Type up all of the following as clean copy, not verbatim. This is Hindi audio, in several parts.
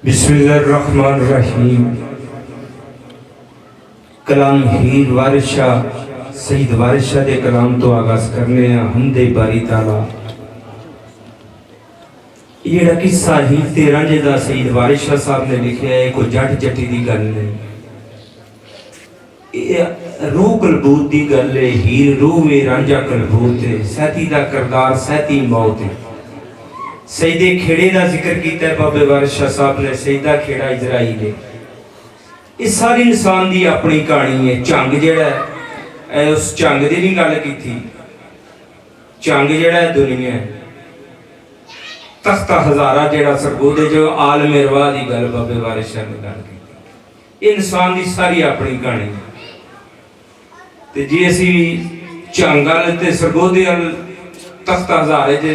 बिस्मिल्लाहिर्रहमानिर्रहीम। कलाम हीर वारिस शाह सईद वारिस शाह के कलाम तो आगाज करने हमदे बारी ताला। ये किस्सा हीर ते रांझे दा सईद वारिस शाह साहब ने लिखा है। कोई जट जटी की गल नहीं, रूह कलबूत की गल है। हीर रूह में रांझा कलबूत है। सैती का करदार सैती मौत है। सईदे खेड़े का जिक्र किया बाबे वारिस शाह साहब ने। सईदा खेड़ा इजराइल है। इस सारी इंसान की अपनी कहानी है। झंग जड़ा है उस झंग की भी गल की थी। झंग जड़ा है दुनिया तख्ता हजारा जड़ा सरगोदे जो आलम रवा की गल बाबे वारिस शाह ने गल की। इंसान की सारी अपनी कहानी है। तो जे असी झंग वाल सरगोदे वाल तख्ता हजारे च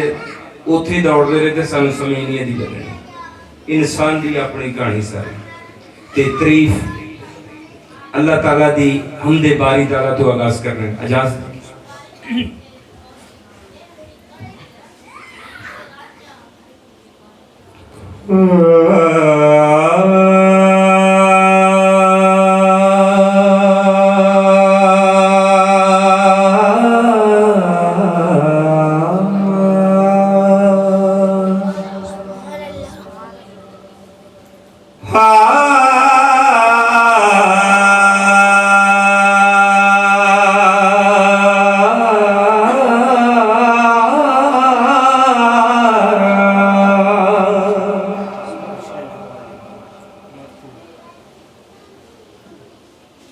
उत्थे दौड़ते रहे तो सानू समझ नहीं आती लगनी। इंसान की अपनी कहानी सारी ते तारीफ अल्लाह ताला दी हमदे बारी ताला तो आगाज करने इजाजत।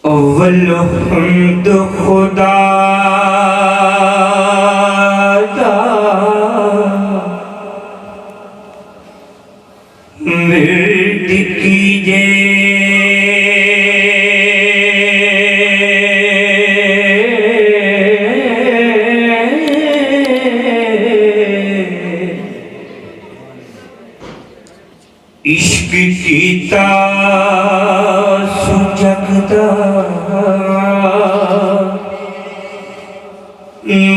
अव्वल खुदा दा मिर्द कीजे इश्क कीता सुजगदा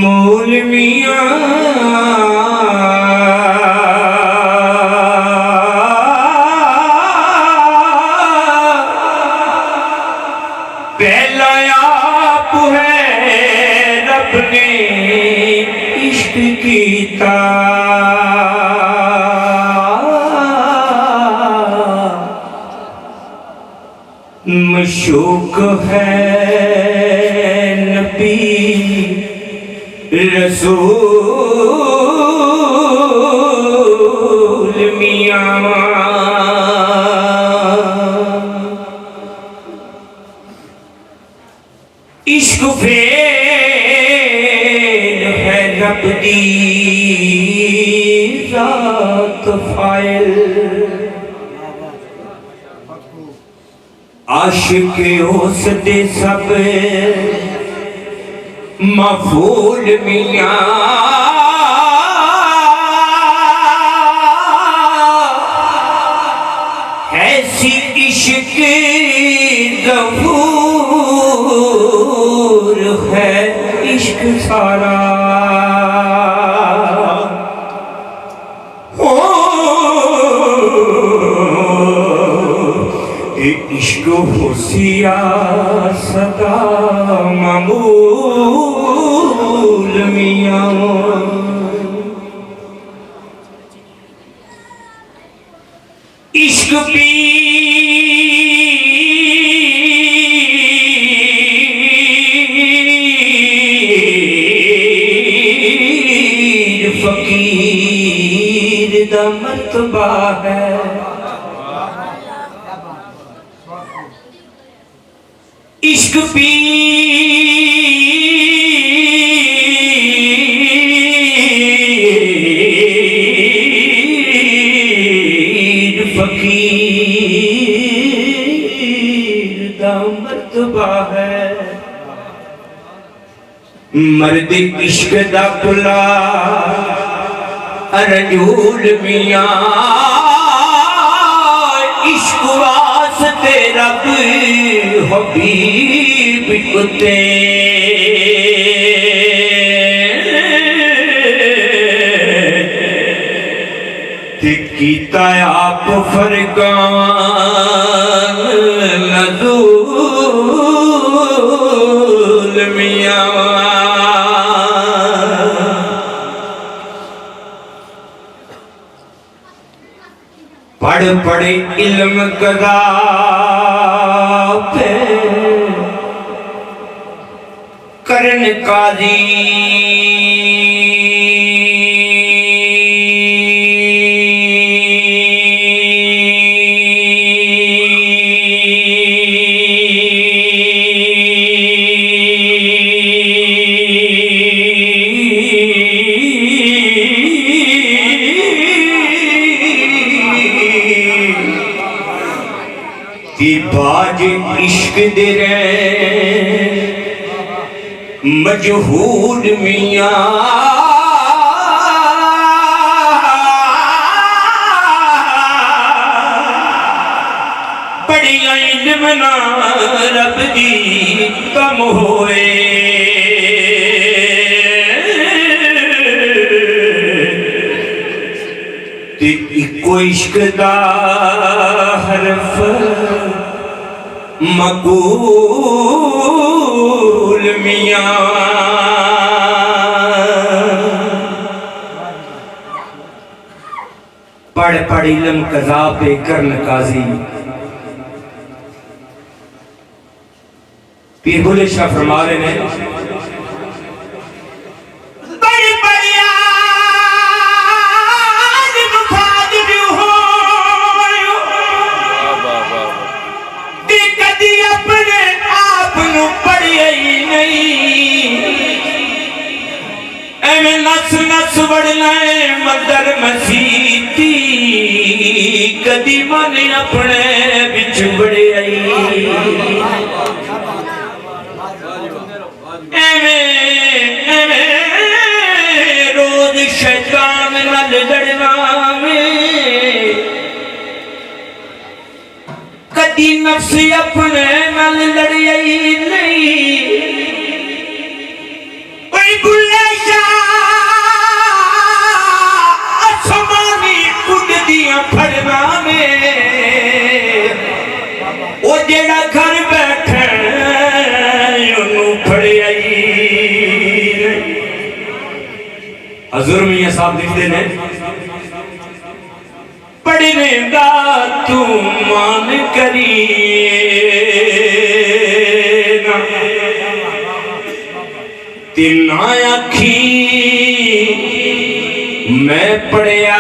मूल मियां पहला आप है रब ने इश्क कीता। मशूक है नबी रसूल मियां इश्क फेल है रब दी रात फाइल। आशिक उस दे सब मफूल मियां ऐसी इश्क ज़हूर है इश्क सारा। इश्क होशिया सदा मामूल मियां इश्क पीर फकीर दा मर्तबा है। इश्क पीर फकीर दा मर्तबा है। मर्द इश्क दा पुला रजूल मियां इश्क वास्ते रब हबीब कुते कीता आप फरकान लजूल मियाँ पढ़ पढ़े इल्म कदा पे करन काजी कि बाज इश्क दे मजहूर मियाँ बड़िया इल्म ना रब दी कम होए ते इको इश्क दा हरफ मकबूल मियाँ पढ़ पढ़ इल्म कज़ा पे करन काजी पीर बुल्ले शाह फरमा रहे हैं मदर मसीती कदी मन अपने बिच बड़े आई रोज शैतान नाल लड़ना कदी नफ्स अपने नाल लड़ी नहीं कोई बुल्ले फड़ना में वो जेड़ा घर बैठे फड़े आई हजूर मियां साहब लिखते ने पढ़ने दा तू मान करिए तिना आखी मैं पढ़िया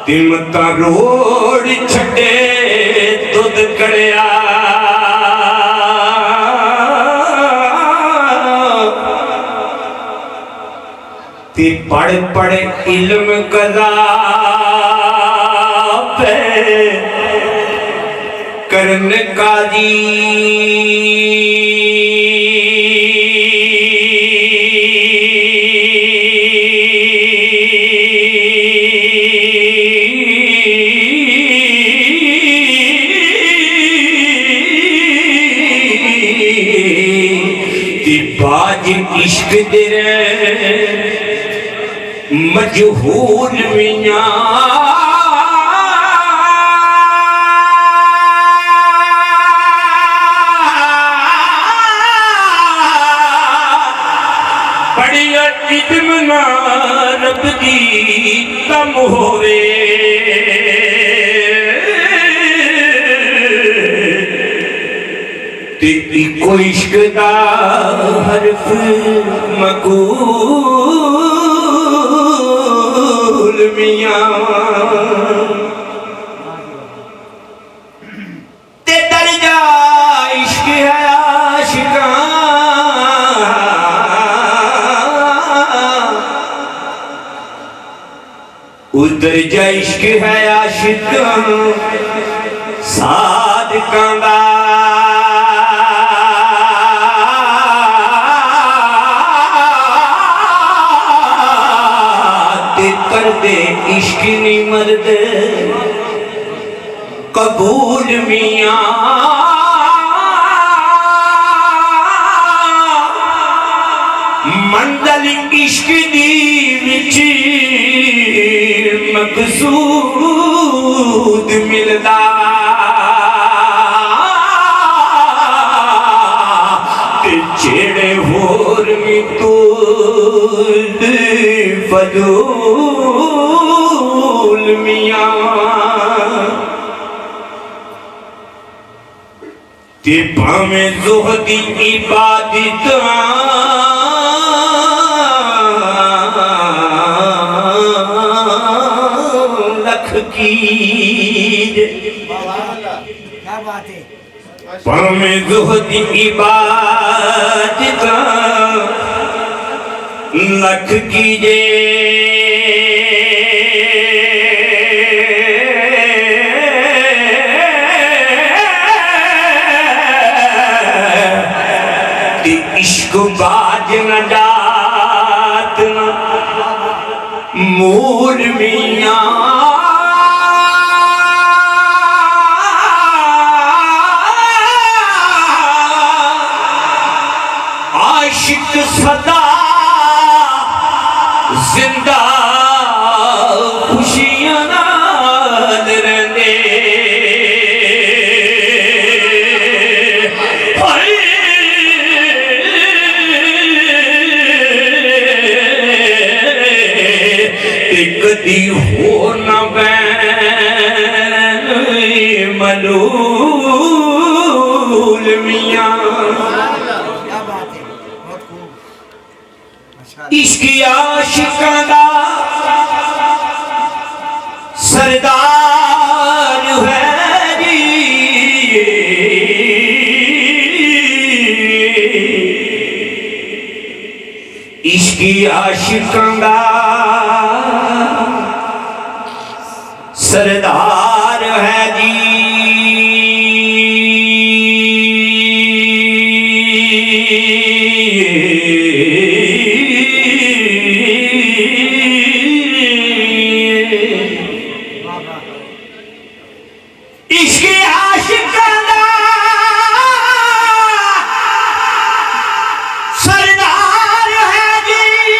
तिमता रोड छड़े दुध कड़िया ते पढ़ पढ़ इल्म कज़ा पे करन काजी बाज इश्क दे मजहूर मियाँ बड़िया इल्म ना रब दी कम होवे इको इश्क दा हरफ मकबूल मियाँ ते दर्जा इश्क है आशिका उधर जा इश्क है आशिका सादकां दा दे इश्क नी मरदे कबूल मियां मंदल इश्क दी विच मकसूद मिलदा ते जेड़े होर भी तू फजूल मियां ते भावें ज़ुहदी इबादत लख की क्या बात है भावें ज़ुहदी इबादत लख कीजे इश्क बाज न जात न मूल मियां आशिक सदा जिंदा खुशियां नाल रहंदे कदी हो न बैन मलूल मियां क्या बात है बहुत खूब माशाअल्लाह इश्क आशिकां दा सरदार है जी इश्क आशिकां दा सरदार है जी इश्क आशिकां दा सरदार है जी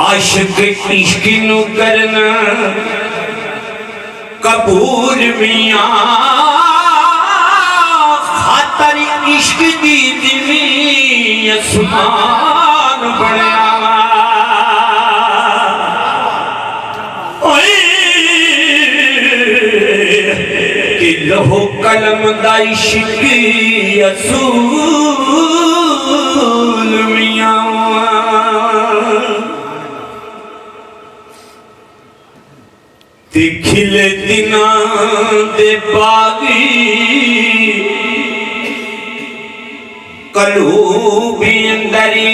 आशिक इश्क नू करना कबूल मियां खातर इश्क दी दिवी आसमान बनया कि लहो कलम दा इश्क असूल मियां ते खिले दिनां दे बागी कलूबी अंदरी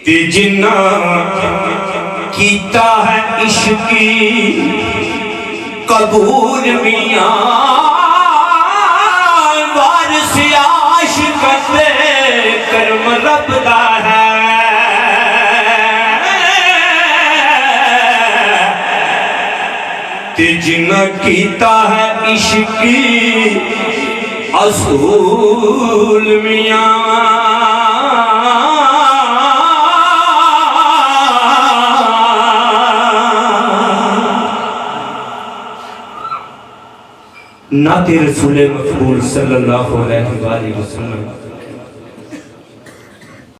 ते जिन्ना कीता है इश्की कबूल मियां वारिस आशिक दे करम रब दा है ते जिन्ना कीता है इश्की असूल मियां नाते रसूल मकबूल सल्लल्लाहु अलैहि वसल्लम